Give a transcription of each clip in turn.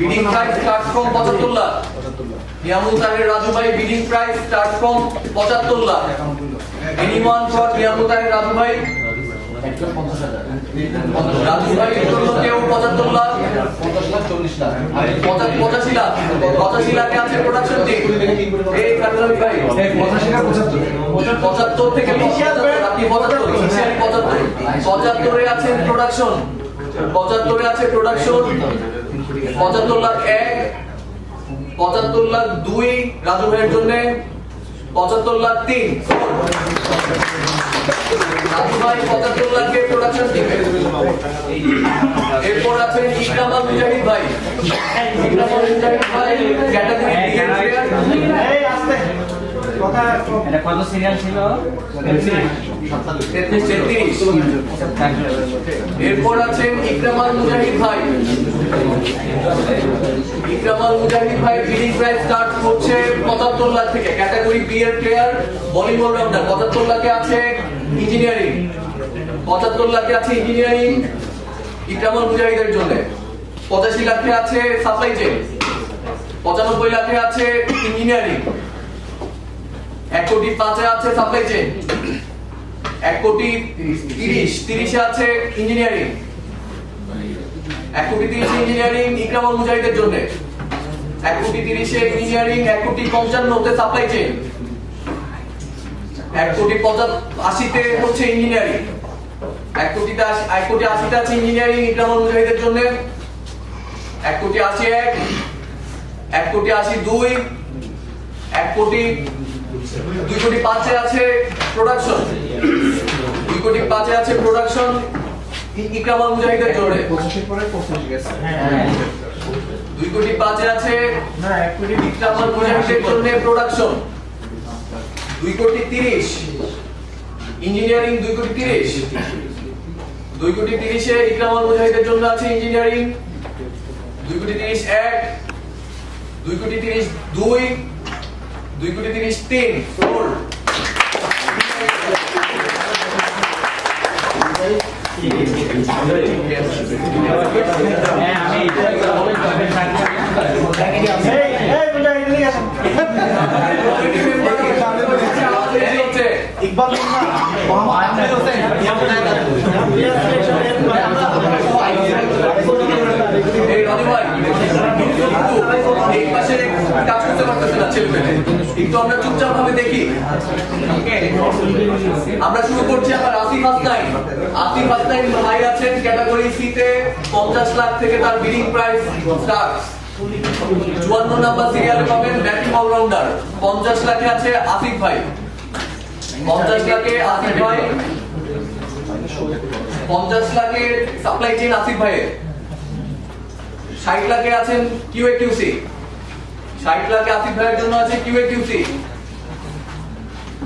bidding price starts from 75 lakh Niamul Taher Raju ভাই bidding price starts from 75 lakh anyone for Niamul Taher Raju ভাই 50,000 রাজু ভাই জন্য কেউ 75 লাখ 50 লাখ 40 লাখ 85 লাখ 85 লাখে আছে প্রোডাকশন টিম এই কারণে ভাই 85 না 75 থেকে 75 আপনি 75 ইনিশিয়ালি 75 এ আছে প্রোডাকশন 75 এ আছে প্রোডাকশন 75 লাখ 1 75 লাখ 2 রাজু ভাইয়ের জন্য 75 লাখ 3 রাজু ভাই 75 লাখের প্রোডাকশন টিমে এরপর আছে ইকরামুল মুজাহিদ ভাই ইকরামুল মুজাহিদ ভাই ক্যাটাগরি ডি এর প্লেয়ার এই আস্তে কথা এটা কত সিরিয়াল ছিল 33 এরপর আছেন ইকরামুল মুজাহিদ ভাই ইকরামুল মুজাহিদ ভাই বিডিং প্রাইস স্টার্ট হচ্ছে 75 লাখ থেকে ক্যাটাগরি বি এর প্লেয়ার বোলিং অলরাউন্ডার 75 লাখে আছে ইঞ্জিনিয়ারিং 75 লাখে আছে ইঞ্জিনিয়ারিং ইকরামুল মুজাহিদের জন্য 85 লাখে আছে সাপ্লাই চেইন 95 লাখে আছে ইঞ্জিনিয়ারিং 1 কোটি 5 এ আছে সাপ্লাই চেইন 1 কোটি 30 এ আছে ইঞ্জিনিয়ারিং 1 কোটি 30 ইঞ্জিনিয়ারিং ইকরামুল মুজাহিদের জন্য 1 কোটি 30 এ ইঞ্জিনিয়ারিং 1 কোটি 55 তে সাপ্লাই চেইন 1 কোটি 85 তে হচ্ছে ইঞ্জিনিয়ারিং 1 কোটি 80 তে আছে ইঞ্জিনিয়ারিং ইকরামুল মুজাহিদের জন্য 1 কোটি 81 1 কোটি 82 1 কোটি 2 কোটি 5 এ আছে প্রোডাকশন 2 কোটি 5 এ আছে প্রোডাকশন ইকরামুল মুজাহিদের জন্য 25 পরে 25 গেছে হ্যাঁ 2 কোটি 5 এ আছে না 1 কোটি ইকরামুল মুজাহিদের জন্য প্রোডাকশন 2 কোটি 30 ইঞ্জিনিয়ারিং 2 কোটি 30 2 কোটি 30 এ ইকরামুল মুজাহিদের জন্য আছে ইঞ্জিনিয়ারিং 2 কোটি 30 1 2 কোটি 30 2 2 কোটি 30 3 সোল্ড ইকবাল মোহাম্মদ হোসেন এই রাজু ভাই এই পাশে কাজ করতে পারতেছে না ছেলেমেয়ে একটু আমরা চুপচাপ ভাবে দেখি আমরা শুরু করছি আবার আসিফ হাসনাইন ভাই আছেন ক্যাটাগরি সি তে 50 লাখ থেকে তার বিডিং প্রাইস স্টার্ট 54 নাম্বার সিরিয়ালে পাবেন ব্যাটিং অলরাউন্ডার 50 লাখে আছে আসিফ ভাই 50 লাখে আসিফ ভাই 50 লাখে সাপ্লাই চেইন আসিফ ভাই 60 লাখে আছেন কিউএকিউসি 60 লাখে আসিফ ভাইয়ের জন্য আছে কিউএকিউসি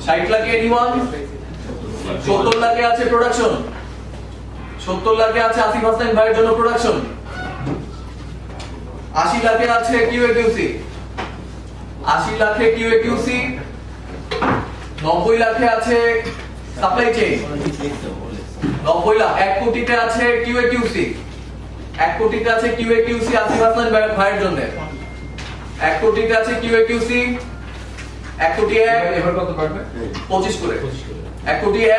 60 লাখে এনিওয়ান 70 লাখে আছে প্রোডাকশন 70 লাখে আছে আসিফ হাসান ভাইয়ের জন্য প্রোডাকশন 80 লাখে আছে কিউএকিউসি 80 লাখে কিউএকিউসি 90 লাখে আছে সাপ্লাই চেইন 90 লাখ 1 কোটিতে আছে কিউএকিউসি 1 কোটিতে আছে কিউএকিউসি আসিফ হাসান ভাইয়ের জন্য 1 কোটিতে আছে কিউএকিউসি 1 কোটি 1 এবার কত পারবে 25 করে 1 কোটি 1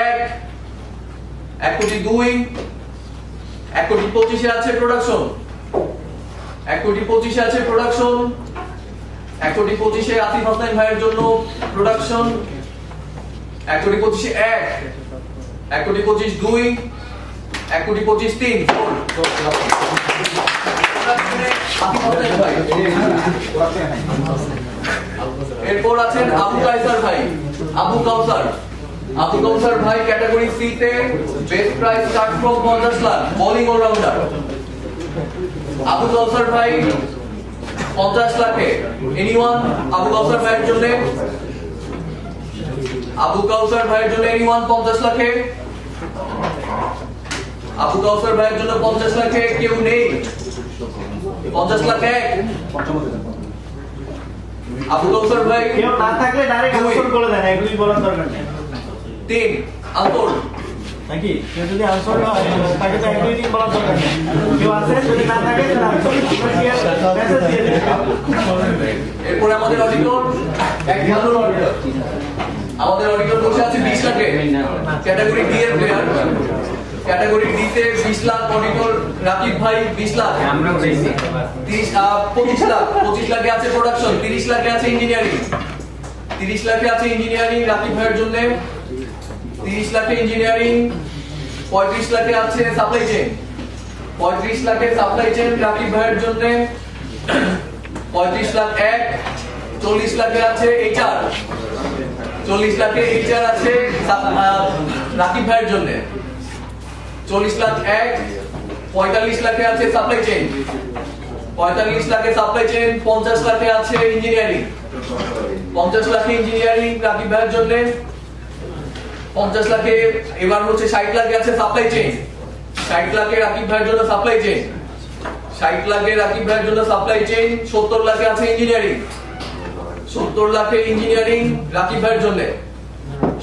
1 কোটি 2 1 কোটি 25 এ আছে প্রোডাকশন 1 কোটি 25 এ আছে প্রোডাকশন 1 কোটি 25 এ আসিফ হাসান ভাইয়ের জন্য প্রোডাকশন 1 কোটি 25 এ 1 1 কোটি 25 2 1 কোটি 25 3 এরপর আছেন আবু কাউসার ভাই ক্যাটাগরি সি তে best price start from 50 lakh bowling all-rounder Abu Kawsar ভাই 50 লাখে এনিওয়ান আবু কাউসার ভাইয়ের জন্য এনিওয়ান 50 লাখে আবু কাউসার ভাইয়ের জন্য 50 লাখে কেউ নেই 50 লাখ 1 আবু কাউসার ভাই কেউ না থাকলে ডাইরেক্ট আনসার বলে দেন এগুলি বলার দরকার নেই 3 আন্তর নাকি কেউ যদি আনসার না হয় তাকে তো এভরিথিং বলার দরকার নেই। কেউ আছে যদি না থাকে তাহলে মেসেজ দিয়ে দেবে। এরপরে আমাদের অডিটর এক ভালো অডিটর, আমাদের অডিটর বসে আছে 20 লাখে, ক্যাটাগরি ডি এর প্লেয়ার। ক্যাটাগরি ডি তে 20 লাখ অডিটর রাকিব ভাই 20 লাখ, আমরা 25 লাখে আছে প্রোডাকশন, 30 লাখে আছে ইঞ্জিনিয়ারিং, 30 লাখে আছে ইঞ্জিনিয়ারিং রাকিব ভাইয়ের জন্য, 30 লাখে ইঞ্জিনিয়ারিং, 35 লাখে আছে সাপ্লাই চেইন, 35 লাখে সাপ্লাই চেইন রাকিব ভাইয়ের জন্য, 35 লাখ এক, 40 লাখে আছে এইচআর, 40 লাখে এইচআর আছে রাকিব ভাইয়ের জন্য, 40 লাখ এক, 45 লাখে আছে সাপ্লাই চেইন, 45 লাখে সাপ্লাই চেইন, 50 লাখে আছে ইঞ্জিনিয়ারিং, 50 লাখে ইঞ্জিনিয়ারিং রাকিব ভাইয়ের জন্য, 50 লাখে এবার হচ্ছে 60 লাখে আছে সাপ্লাই চেইন, 60 লাখে রাকিব ভাইয়ের জন্য সাপ্লাই চেইন, 60 লাখে রাকিব ভাইয়ের জন্য সাপ্লাই চেইন, 70 লাখে আছে ইঞ্জিনিয়ারিং, 70 লাখে ইঞ্জিনিয়ারিং রাকিব ভাইয়ের জন্য,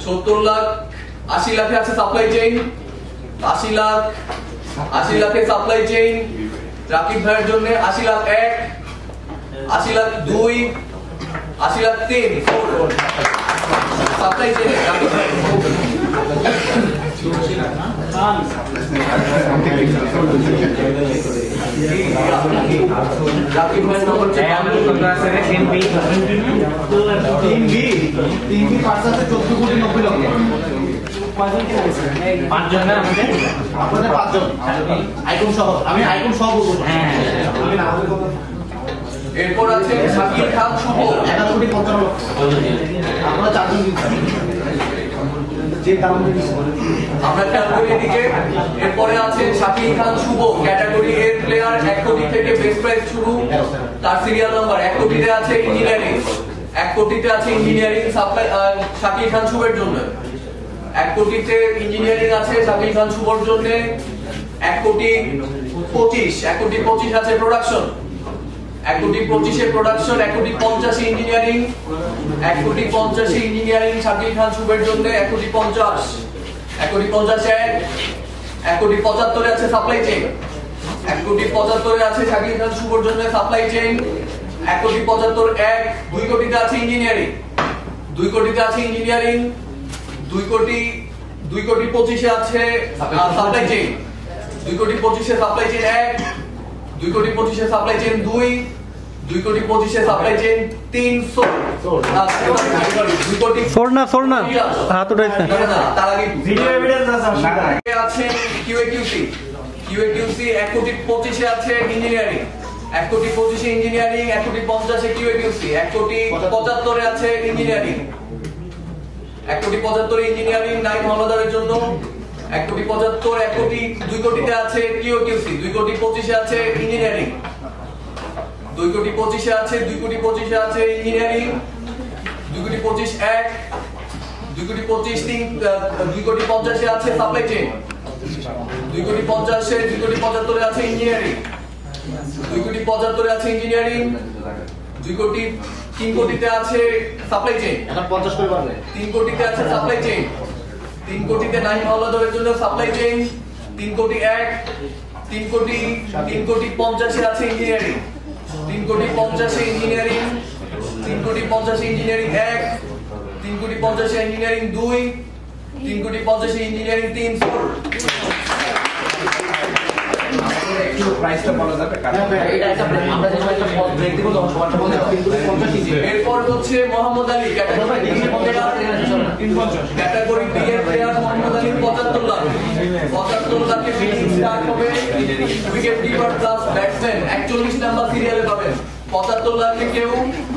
70 লাখ, 80 লাখে আছে সাপ্লাই চেইন, 80 লাখে সাপ্লাই চেইন রাকিব ভাইয়ের জন্য, 80 লাখ এক, 80 লাখ দুই, 80 লাখ তিন সাপ্লাই চেইন রাকিব ভাই। রাকিব ভাইয়ের নম্বর হচ্ছে 3B পার্স আছে 14 কোটি 90 লক্ষ। পাঁচজন না আমাদের, আপনাদের পাঁচজন আইকন সহ, আমি আইকন সহ বলবো। এরপর আছে শাকিল খান শুভ 11 কোটি 55 লক্ষ। আমরা চারজন যে দাম আমরা খেয়াল করি এদিকে। এরপরে আছে শাকিল খান শুভ ক্যাটাগরি এর প্লেয়ার, 1 কোটি থেকে বেস্ট প্রাইস শুরু, তার সিরিয়াল নাম্বার 1 কোটিতে আছে ইঞ্জিনিয়ারিং, 1 কোটিতে আছে ইঞ্জিনিয়ারিং সাপ্লাই শাকিল খান শুভের জন্য, 1 কোটিতে ইঞ্জিনিয়ারিং আছে শাকিল খান শুভর জন্য, 1 কোটি 25 আছে প্রোডাকশন, 1 কোটি 25 এর প্রোডাকশন, 1 কোটি 50 ইঞ্জিনিয়ারিং, 1 কোটি 50 ইঞ্জিনিয়ারিং শাকিল খান শুভের জন্য, 1 কোটি 50 এক, 1 কোটি 75 আছে সাপ্লাই চেইন, 1 কোটি 75 আছে শাকিল খান শুভর জন্য সাপ্লাই চেইন, 1 কোটি 75 এক, 2 কোটিতে আছে ইঞ্জিনিয়ারিং, 2 কোটিতে আছে ইঞ্জিনিয়ারিং, 2 কোটি 25 আছে সাপ্লাই চেইন, 2 কোটি 25 সাপ্লাই চেইন এক, 2 কোটি 25 সাপ্লাই চেইন দুই, 2 কোটি 25 সাপ্লাই চেইন 300 2 কোটি সরনা হাত উঠাইছে না, তার আগে ভিডিও এভিডেন্স আছে QAQC 1 কোটি 25 আছে ইঞ্জিনিয়ারিং, 1 কোটি 25 ইঞ্জিনিয়ারিং, 1 কোটি 50 QAQC, 1 কোটি 75 আছে ইঞ্জিনিয়ারিং, 1 কোটি 75 ইঞ্জিনিয়ারিং নাইম হলদারের জন্য, 1 কোটি 75, 1 কোটি 2 কোটিতে আছে QAQC, 2 কোটি 25 আছে ইঞ্জিনিয়ারিং, 2 কোটি 25 আছে, 2 কোটি 25 আছে ইঞ্জিনিয়ারিং, 2 কোটি 25 এক, 2 কোটি 25 তিন, 2 কোটি 50 আছে সাপ্লাই চেইন, 2 কোটি 50 2 কোটি 75 আছে ইঞ্জিনিয়ারিং, 2 কোটি 75 আছে ইঞ্জিনিয়ারিং, 2 কোটি 3 কোটিতে আছে সাপ্লাই চেইন, এখন 50 করে বাড়বে, 3 কোটিতে আছে সাপ্লাই চেইন, 3 কোটিতে নাইম হলদারের জন্য সাপ্লাই চেইন, 3 কোটি এক, 3 কোটি 50 আছে ইঞ্জিনিয়ারিং, 3 কোটি 50 ইঞ্জিনিয়ারিং, 3 কোটি 50 ইঞ্জিনিয়ারিং এক, 3 কোটি 50 ইঞ্জিনিয়ারিং দুই, 3 কোটি 50 ইঞ্জিনিয়ারিং 300 একটু প্রাইসটা বলা যাবে কারণ এটা একটা আমরা যেটা একটা ব্রেক দেব তখন সবারটা বলতে হবে। এরপর হচ্ছে মোহাম্মদ আলী ক্যাটাগরি ডি এর প্লেয়ার মোহাম্মদ আলী 75 লাখ, 75 লাখে বিডিং স্টার্ট হবে, wicket keeper plus batsman 41 number সিরিয়ালে পাবেন, 75 লাখে কেউ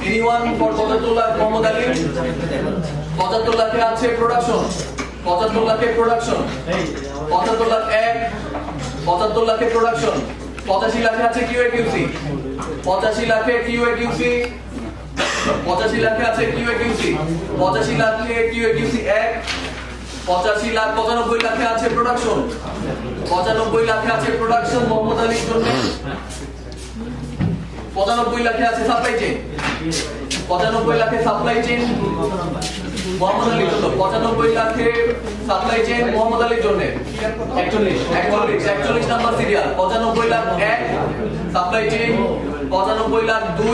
এনিওয়ান ফর 75 লাখ মোহাম্মদ আলী, 75 লাখে আছে প্রোডাকশন, 75 লাখে প্রোডাকশন, 75 লাখ এক, 75 লাখে প্রোডাকশন, 85 লাখে আছে QAQC, 85 লাখে QAQC, 85 লাখে আছে QAQC, 85 লাখে QAQC এক, 85 লাখ 95 লাখে আছে প্রোডাকশন, 95 লাখে আছে প্রোডাকশন মোহাম্মদ আলীর জন্য, 95 লাখে আছে সাপ্লাই চেইন, 95 লাখে সাপ্লাই চেইন, মোহাম্মদ আলীর জন্য 95 লাখে সাপ্লাই চেইন মোহাম্মদ আলীর জন্য 41 number serial 95 lakh 1 supply chain 95 lakh 2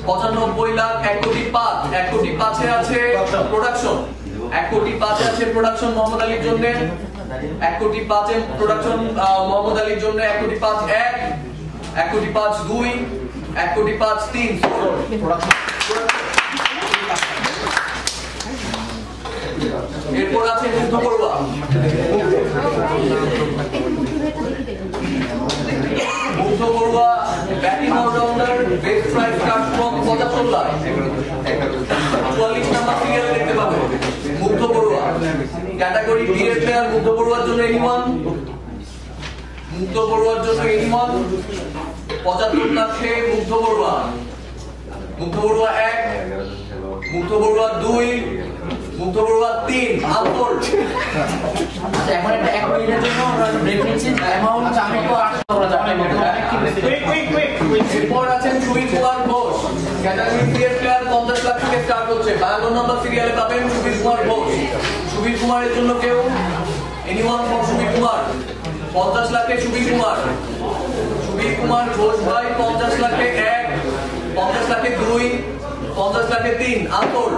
95 lakh 1 কোটি 5 1 কোটি 5 এ আছে প্রোডাকশন 1 কোটি 5 এ আছে প্রোডাকশন মোহাম্মদ আলীর জন্য 1 কোটি 5 এ প্রোডাকশন মোহাম্মদ আলীর জন্য 1 কোটি 5 1 1 কোটি 5 2 1 কোটি 5 3 প্রোডাকশন এরপর আছে Mugdho Barua Mugdho Barua batting allrounder base price start from 75 lakh 44 number সিরিয়ালে দেখতে পাবেন মুগ্ধ বড়ুয়া ক্যাটাগরি ডি এর প্লেয়ার মুগ্ধ বড়ুয়ার জন্য এনিওয়ান মুগ্ধ বড়ুয়ার জন্য এনিওয়ান 75 লাখে মুগ্ধ বড়ুয়া 1 মুগ্ধ বড়ুয়া 2 মুগ্ধ বড়ুয়া 3 আলফোর্ড আচ্ছা এখন একটা 1 মিনিটের জন্য আমরা ব্রেক নিচ্ছি অ্যামাউন্ট আমি তো 800 আমরা যাবে কুইক এরপর আছেন সুবীর কুমার ঘোষ ক্যাটাগরি সি এর প্লেয়ার 50 লাখ থেকে স্টার্ট হচ্ছে 52 নম্বর সিরিয়ালে পাবেন সুবীর কুমার ঘোষ সুবীর কুমারের জন্য কেউ এনিওয়ান ফর সুবীর কুমার 50 লাখে সুবীর কুমার ঘোষ ভাই 50 লাখে 1 50 লাখে 2 50 লাখে 3 আলফোর্ড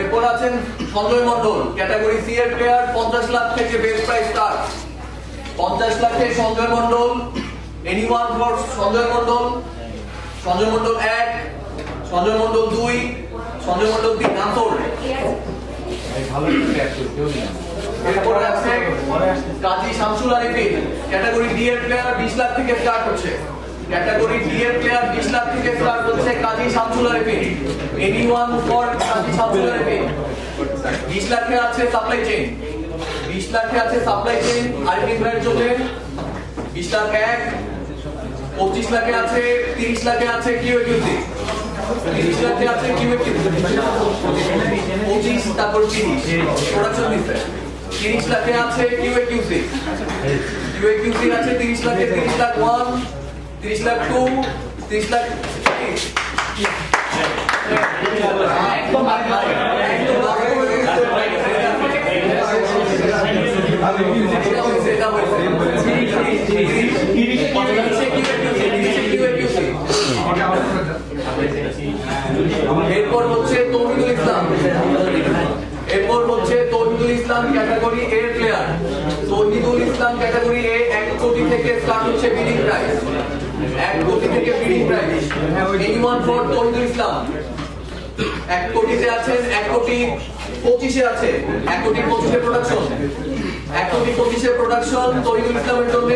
এরপর আছেন সঞ্জয় মণ্ডল ক্যাটাগরি সি এর প্লেয়ার 50 লাখ থেকে বেস্ট প্রাইস স্টার্ট 50 লাখে সঞ্জয় মণ্ডল এনিওয়ান ফর সঞ্জয় মণ্ডল 1 সঞ্জয় মণ্ডল 2 সঞ্জয় মণ্ডল 3 আলফোর্ড এরপর আছে কাজী শামসুল আরিফিন ক্যাটাগরি ডি এর প্লেয়ার 20 লাখ থেকে স্টার্ট হচ্ছে ক্যাটাগরি ডি এর প্লেয়ার 20 লাখ থেকে স্টার্ট হচ্ছে কাজী শামসুল আরিফিন এনিওয়ান ফর কাজী শামসুল আরিফিন 20 লাখে আছে সাপ্লাই চেইন 20 লাখে আছে সাপ্লাই চেইন আরিফিন ভাইয়ের জন্য 20 লাখ 1 25 লাখে আছে 30 লাখে আছে কিউএকিউসি 30 লাখে আছে কিউএকিউসি 25 তারপর 30 প্রোডাকশন দিচ্ছে 30 লাখে আছে কিউএকিউসি আছে 30 লাখে 30 লাখ 1 30 লাখ 2 30 লাখ একদম এরপর হচ্ছে Towhidul Islam category A player Towhidul Islam category A 1 crore থেকে স্টার্ট হচ্ছে বিডিং প্রাইস 1 কোটি থেকে bidding price anyone for Towhidul Islam 1 কোটিতে আছেন 1 কোটি 25 এ আছে 1 কোটি 25 এর প্রোডাকশন 1 কোটি 25 এর প্রোডাকশন তৌহিদুল ইসলামের জন্য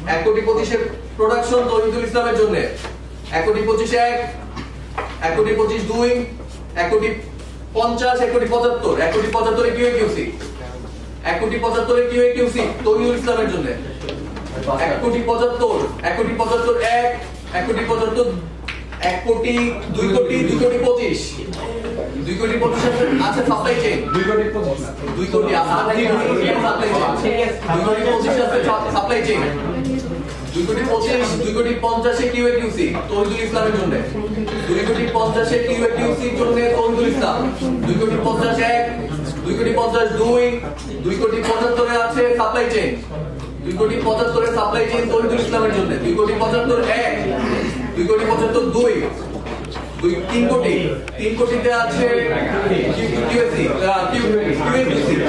1 কোটি 25 এর প্রোডাকশন তৌহিদুল ইসলামের জন্য 1 কোটি 25 1 কোটি 25 2 1 কোটি 50 1 কোটি 75 1 কোটি 75 এ কিউএকিউসি 1 কোটি 75 এ কিউএকিউসি তৌহিদুল ইসলামের জন্য 1 কোটি 75 1 কোটি 75 1 কোটি 75 1 কোটি 2 কোটি 2 কোটি 25 2 কোটি 25 আছে সাপ্লাই চেইন 2 কোটি 25 2 কোটি সাপ্লাই চেইন 2 কোটি 25 আছে সাপ্লাই চেইন 2 কোটি 25 2 কোটি 50 এ কিউএকিউসি তৌহিদুল ইসলামের জন্য 2 কোটি 50 এ কিউএকিউসি জন্য তৌহিদুল ইসলাম 2 কোটি 50 1 2 কোটি 50 2 2 কোটি 75 এ আছে সাপ্লাই চেইন 2 কোটি 75 এ সাপ্লাই চেইন তৌহিদুল ইসলামের জন্য 2 কোটি 75 1 2 কোটি 75 2 3 কোটিতে আছে কিউএসি কিউএকিউসিতে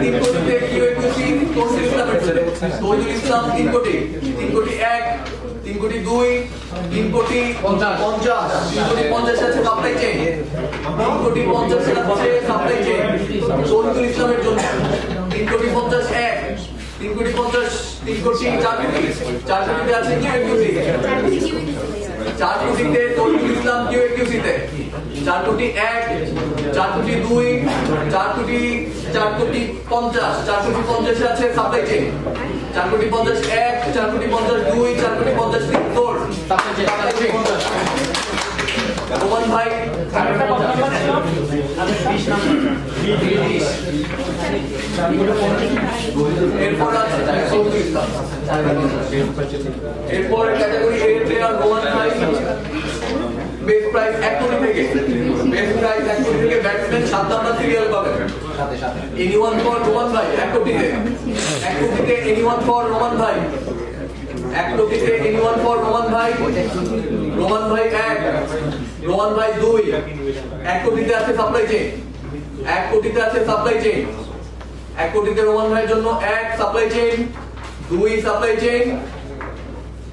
3 কোটিতে কিউএকিউসি তৌহিদুল ইসলামের জন্য তৌহিদুল ইসলাম 3 কোটি 1 3 কোটি 2 3 কোটি 50 3 কোটি 50 আছে সাপ্লাই চেইন 3 কোটি 50 আছে সাপ্লাই চেইন তৌহিদুল ইসলামের জন্য 3 কোটি 50 1 3 কোটি 50 3 কোটি 4 কোটিতে আছে কিউএকিউসি 4 কোটিতে তৌহিদুল ইসলাম কিউএকিউসিতে 4 কোটি 1 4 কোটি 2 4 কোটি 50 4 কোটি 50 আছে সাপ্লাই চেইন 4 কোটি 50 1 4 কোটি 50 2 4 কোটি 50 3 তোর সাপ্লাই চেইন রোমান ভাই এরপর আছে এরপর ক্যাটাগরি এ প্লেয়ার রোমান ভাই বেস্ট প্রাইস 1 কোটি থেকে ব্যাটসম্যান 7 নাম্বার সিরিয়াল পাবে এনিওয়ান ফর রোমান ভাই এক কোটিতে এনিওয়ান ফর রোমান ভাই এক কোটিতে এনিওয়ান ফর রোমান ভাই 1 রোমান ভাই 2 এক কোটিতে আছে সাপ্লাই চেইন 1 কোটিতে আছে সাপ্লাই চেইন 1 কোটিতে রোমান ভাইয়ের জন্য 1 সাপ্লাই চেইন 2 সাপ্লাই চেইন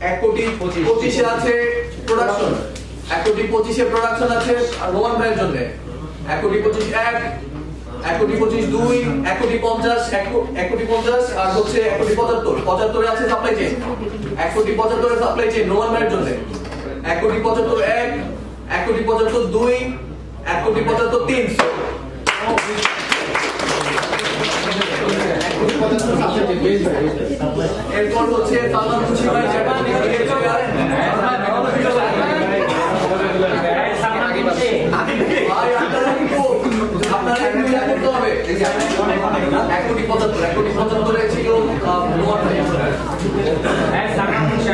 1 কোটি 25 এ আছে প্রোডাকশন 1 কোটি 25 এ প্রোডাকশন আছে আর রোমান ভাইয়ের জন্য 1 কোটি 25 1 কোটি 25 2 1 কোটি 50 1 কোটি 50 আর হচ্ছে 1 কোটি 75 এ আছে সাপ্লাই চেইন 1 কোটি 75 এ সাপ্লাই চেইন রোমান ভাইয়ের জন্য 1 কোটি 75 1 কোটি 75 2 1 কোটি 75 3 এরপর হচ্ছে সালমান খুশি ভাই যেটা ক্রিকেট প্লেয়ার ভাই আপনারা একটু ইয়া করতে হবে 1 কোটি 75 এ ছিল রোমান ভাই সালমান খুশি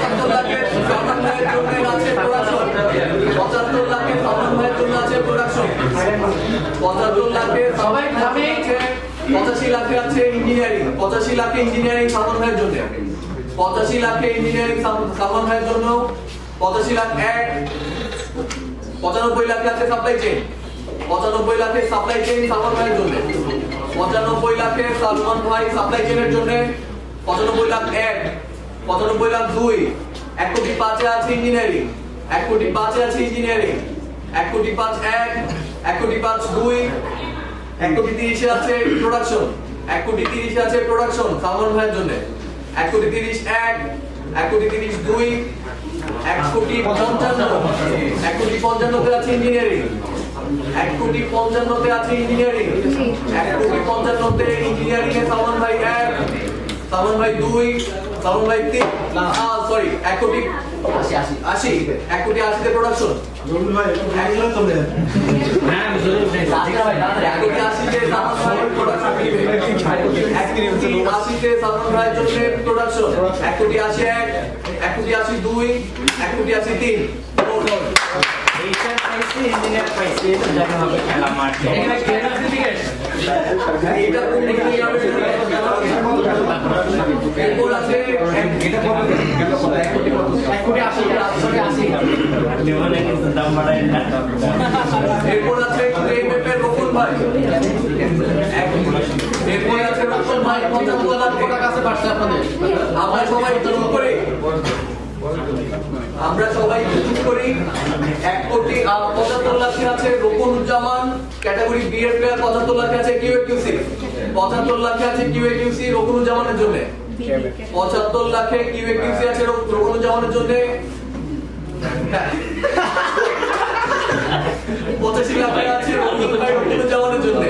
75 লাখের সালমান ভাইয়ের জন্য আছে প্রোডাকশন 75 লাখের সালমান ভাইয়ের জন্য আছে প্রোডাকশন 75 লাখের সবাই ভাবে 85 লাখে আছে ইঞ্জিনিয়ারিং 85 লাখে ইঞ্জিনিয়ারিং সালমান ভাইয়ের জন্য 85 লাখে ইঞ্জিনিয়ারিং সালমান ভাইয়ের জন্য 85 লাখ 95 লাখে আছে সাপ্লাই চেইন 95 লাখে সাপ্লাই চেইন সালমান ভাইয়ের জন্য 95 লাখে সালমান ভাই সাপ্লাই চেইনের জন্য 95 লাখ 95 লাখ 2 1 কোটি 5 এ আছে ইঞ্জিনিয়ারিং 1 কোটি 5 এ আছে ইঞ্জিনিয়ারিং 1 কোটি 5 1 কোটি 5 2 1 কোটি 30 এ আছে প্রোডাকশন 1 কোটি 30 এ আছে প্রোডাকশন সালমান ভাইয়ের জন্য 1 কোটি 30 1 কোটি 30 2 1 কোটি 55 1 কোটি 55 তে আছে ইঞ্জিনিয়ারিং 1 কোটি 55 তে আছে ইঞ্জিনিয়ারিং 1 কোটি 55 তে ইঞ্জিনিয়ারিং এ সালমান ভাই 1 সালমান ভাই 2 সালমান ভাই 3 না সরি 1 কোটি 80 1 কোটি 80 তে প্রোডাকশন জরুরি ভাই একদম তো দেন হ্যাঁ জরুরি ভাই ভাই 1 কোটি 80 তে সালমান ভাই প্রোডাকশন 1 কোটি 80 তে সালমান ভাইয়ের জন্য প্রোডাকশন 1 কোটি 80 1 কোটি 80 2 1 কোটি 80 3 এইটার পাইছে ইঞ্জিনিয়ার পাইছে এটা জায়গা হবে খেলা মাঠ এখানে খেলা ক্রিকেট এটা কোন দিকে যাবে এরপর আছে এটা কত 1 কোটি 80 লেভেলে দাম বাড়ায় না এরপর আছে এমএফের রকম ভাই এরপর আছে রকম ভাই 55 লাখ টাকা কাছে পাচ্ছে আপনাদের আমরা সবাই চুপ করি আমরা সবাই 1 কোটি 75 লাখে আছে রোকনুজ্জামান ক্যাটাগরি বি এর প্লেয়ার 75 লাখে আছে কিউএকিউসি 75 লাখে আছে কিউএকিউসি রোকনুজ্জামানের জন্য 75 লাখে কিউএকিউসি আছে রোকনুজ্জামানের জন্য 85 লাখে আছে রবিউল ভাই রোকনুজ্জামানের জন্য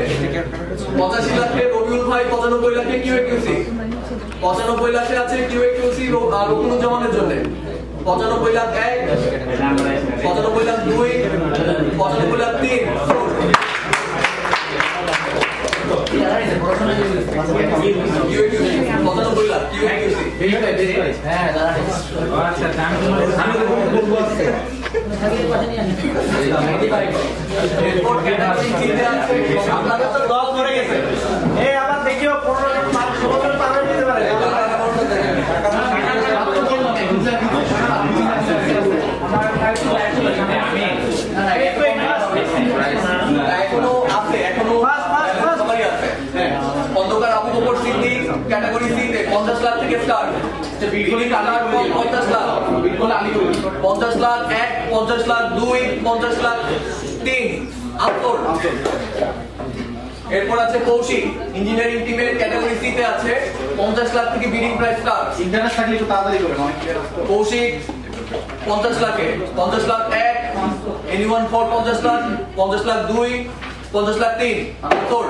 85 লাখে রবিউল ভাই 95 লাখে কিউএকিউসি 95 লাখে আছে কিউএকিউসি রোকনুজ্জামানের জন্য 95 লাখ 1 95 লাখ 2 95 লাখ 3 95 লাখ কিউএকিউসি হ্যাঁ দাঁড়ান আচ্ছা আমি বলবো আছে এরপর ক্যাটাগরি চিন্তা আছে আপনাদের তো 10 করে গেছে এই আবার দেখিও 15 মাস 16 পার হয়ে যেতে পারে এখনো আছে সবাই আছে অন্ধকার আবু বকর সিদ্দিক ক্যাটাগরি সি তে 50 লাখ থেকে স্টার্ট বিলকুলই কালার 50 লাখ বিলকুল আলিপুর 50 লাখ 1 50 লাখ 2 50 লাখ 3 আফতর এরপর আছে কৌশিক ইঞ্জিনিয়ারিং টিমের ক্যাটাগরি সি তে আছে 50 লাখ থেকে বিডিং প্রাইস স্টার্ট ইন্টারনেট থাকলে একটু তাড়াতাড়ি করবেন অনেক কৌশিক 50 লাখে 50 লাখ 1 এনিওয়ান ফর 50 লাখ 50 লাখ 2 50 লাখ 3 আফতর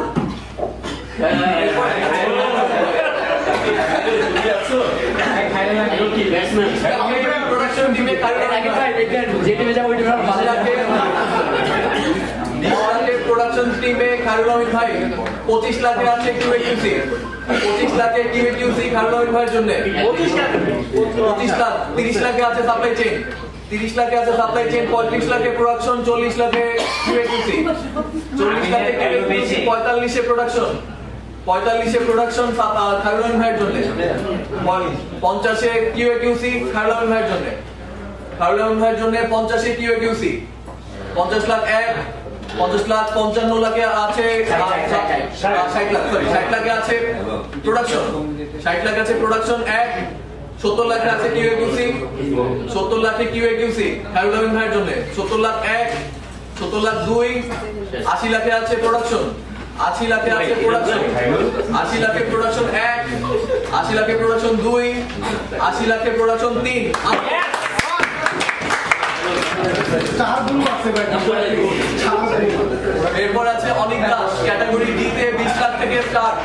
প্রোডাকশন টিমে প্রোডাকশন টিমে খায়রুল আমিন ভাই 25 লাখে আছে কিউএকিউসি 25 লাখে কিউএকিউসি খায়রুল আমিন ভাইয়ের জন্য 25 লাখ 30 লাখে আছে সাপ্লাই চেইন 30 লাখে আছে সাপ্লাই চেইন, 35 লাখে প্রোডাকশন, 40 লাখে কিউএকিউসি, 40 লাখে কিউএকিউসি, 45 এ প্রোডাকশন, 45 এ প্রোডাকশন খায়রুল আমিন ভাইয়ের জন্য, 50 এ কিউএকিউসি খায়রুল আমিন ভাইয়ের জন্য, খায়রুল আমিন ভাইয়ের জন্য 50 এ কিউএকিউসি, 50 লাখ 50 লাখ 55 লাখে আছে 60 লাখ, সরি 60 লাখে আছে প্রোডাকশন, 60 লাখে আছে প্রোডাকশন 70 লাখে আছে কিউএকিউসি, 70 লাখে কিউএকিউসি খায়রুল আমিন ভাইয়ের জন্য, 70 লাখ 70 লাখ 2, 80 লাখে আছে প্রোডাকশন, 80 লাখে আছে প্রোডাকশন, 80 লাখে প্রোডাকশন 80 লাখে প্রোডাকশন 2, 80 লাখে প্রোডাকশন 3। এরপর আছে অনেক দাস ক্যাটাগরি ডি তে 20 লাখ থেকে স্টার্ট,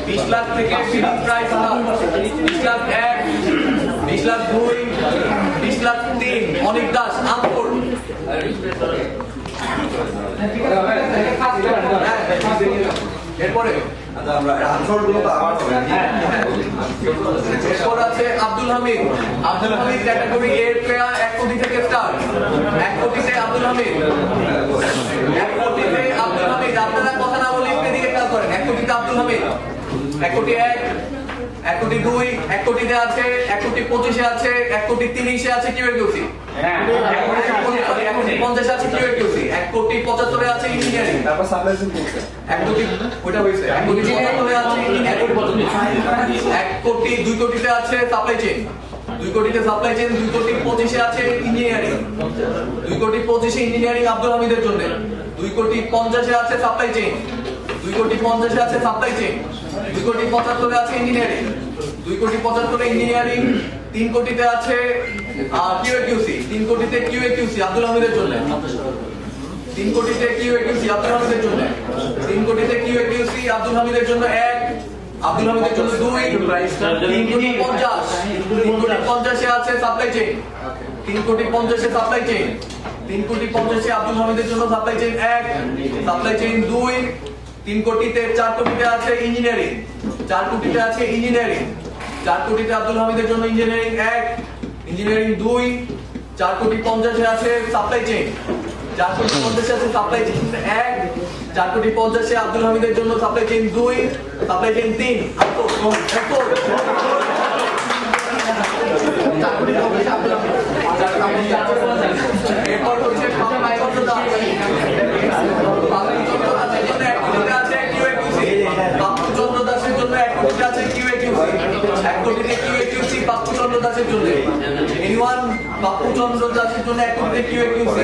20 লাখ থেকে bidding price start, 20 lakh 20 lakh 2, 20 lakh 3 অনেক দাস আমপুর। এরপরে এরপর আছে Abdul Hamid, Abdul Hamid category A player 1 crore থেকে স্টার্ট, 1 কোটিতে আব্দুল হামিদ, 1 কোটিতে আব্দুল হামিদ, আপনারা কথা না বলে এদিকে খেয়াল করেন, 1 কোটিতে আব্দুল হামিদ, 1 কোটি 1 কোটি 2, 1 কোটিতে আছে 1 কোটি 25 এ আছে 1 কোটি 30 এ আছে কিউএকিউসি, 1 কোটি 50 আছে কিউএকিউসি, 1 কোটি 75 এ আছে ইঞ্জিনিয়ারিং, তারপর সাপ্লাই চেইন করছে 1 কোটি ওটা হইছে 1 কোটি 75 এ আছে ইঞ্জিনিয়ারিং, 1 কোটি 2 কোটিতে আছে সাপ্লাই চেইন, 2 কোটিতে সাপ্লাই চেইন, 2 কোটি 25 এ আছে ইঞ্জিনিয়ারিং, 2 কোটি 25 এ ইঞ্জিনিয়ারিং আব্দুল হামিদের জন্য, 2 কোটি 50 এ আছে সাপ্লাই চেইন, 2 কোটি 50 এ আছে সাপ্লাই চেইন, 2 কোটি 75 এ আছে ইঞ্জিনিয়ারিং, 2 কোটি 75 এ ইঞ্জিনিয়ারিং, 3 কোটিতে আছে কিউএকিউসি, 3 কোটিতে কিউএকিউসি আব্দুল হামিদের জন্য, 3 কোটিতে কিউএকিউসি আব্দুল হামিদের জন্য, 3 কোটিতে কিউএকিউসি আব্দুল হামিদের জন্য 1, আব্দুল হামিদের জন্য 2, 3 কোটি 50, 3 কোটি 50 এ আছে সাপ্লাই চেইন, 3 কোটি 50 এ সাপ্লাই চেইন, 3 কোটি 50 এ আব্দুল হামিদের জন্য সাপ্লাই চেইন 1, সাপ্লাই চেইন 2, 3 কোটিতে 4 কোটিতে আছে ইঞ্জিনিয়ারিং, 4 কোটিতে আছে ইঞ্জিনিয়ারিং, 4 কোটিতে আব্দুল হামিদের জন্য ইঞ্জিনিয়ারিং 1, ইঞ্জিনিয়ারিং 2, 4 কোটি 50 এ আছে সাপ্লাই চেইন, 4 কোটি 50 এ আছে সাপ্লাই চেইন 1, 4 কোটি 50 এ আব্দুল হামিদের জন্য সাপ্লাই চেইন 2, সাপ্লাই চেইন 3, এরপর হচ্ছে বাপ্পু চন্দ্র দাসের জন্য 1 কোটি আছে কিউএকিউসি, 1 কোটিতে কিউএকিউসি বাপ্পু চন্দ্র দাসের জন্য, এনিওয়ান বাপ্পু চন্দ্র দাসের জন্য 1 কোটিতে কিউএকিউসি,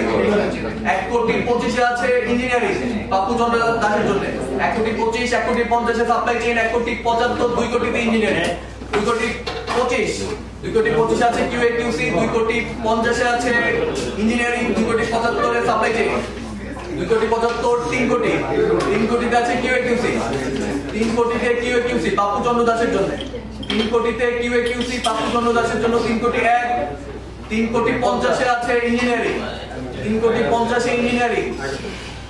1 কোটি 25 এ আছে ইঞ্জিনিয়ারিং বাপ্পু চন্দ্র দাসের জন্য, 1 কোটি 25, 1 কোটি 50 এ সাপ্লাই চেইন, 1 কোটি 75, 2 কোটিতে ইঞ্জিনিয়ারিং, 2 কোটি 25, 2 কোটি 25 আছে কিউএকিউসি, 2 কোটি 50 এ আছে ইঞ্জিনিয়ারিং, 2 কোটি 75 এ সাপ্লাই চেইন, 2 কোটি 75, 3 কোটি, 3 কোটিতে আছে কিউএকিউসি, 3 কোটিতে কিউএকিউসি বাপ্পু চন্দ্র দাসের জন্য, 3 কোটিতে কিউএকিউসি বাপ্পু চন্দ্র দাসের জন্য 3 কোটি 1, 3 কোটি 50 এ আছে ইঞ্জিনিয়ারিং, 3 কোটি 50 এ ইঞ্জিনিয়ারিং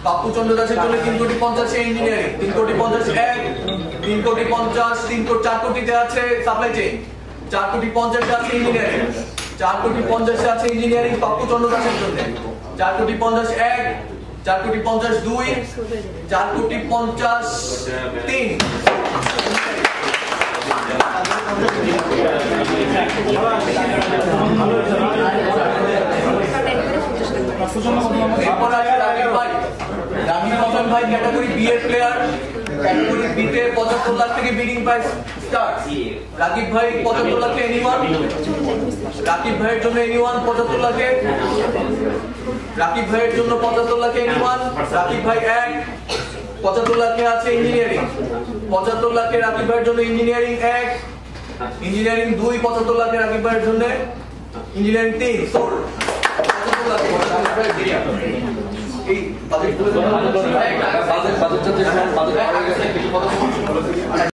বাপ্পু চন্দ্র দাসের জন্য, 3 কোটি 50 এ ইঞ্জিনিয়ারিং, 3 কোটি 50 1, 3 কোটি 50, 4 কোটিতে আছে সাপ্লাই চেইন, 4 কোটি 50 এ আছে ইঞ্জিনিয়ারিং, 4 কোটি 50 এ আছে ইঞ্জিনিয়ারিং বাপ্পু চন্দ্র দাসের জন্য, 4 কোটি 50 1, 4 কোটি 50 2, 4 কোটি 50 3। এরপর আছে রাকিব ভাই ক্যাটাগরি বি এর প্লেয়ার, ক্যাটাগরি বি তে 75 লাখ থেকে বিডিং প্রাইস স্টার্ট, রাকিব ভাই 75 লাখে এনিওয়ান, রাকিব ভাইয়ের জন্য এনিওয়ান 75 লাখে, রাকিব ভাইয়ের জন্য 75 লাখে এনিওয়ান, রাকিব ভাই 1, 75 লাখে আছে ইঞ্জিনিয়ারিং, 75 লাখে রাকিব ভাইয়ের জন্য ইঞ্জিনিয়ারিং 1, ইঞ্জিনিয়ারিং 2, 75 লাখে রাকিব ভাইয়ের জন্য, ইঞ্জিনিয়ারিং 3 সোল্ড 75 লাখ এই বাজেট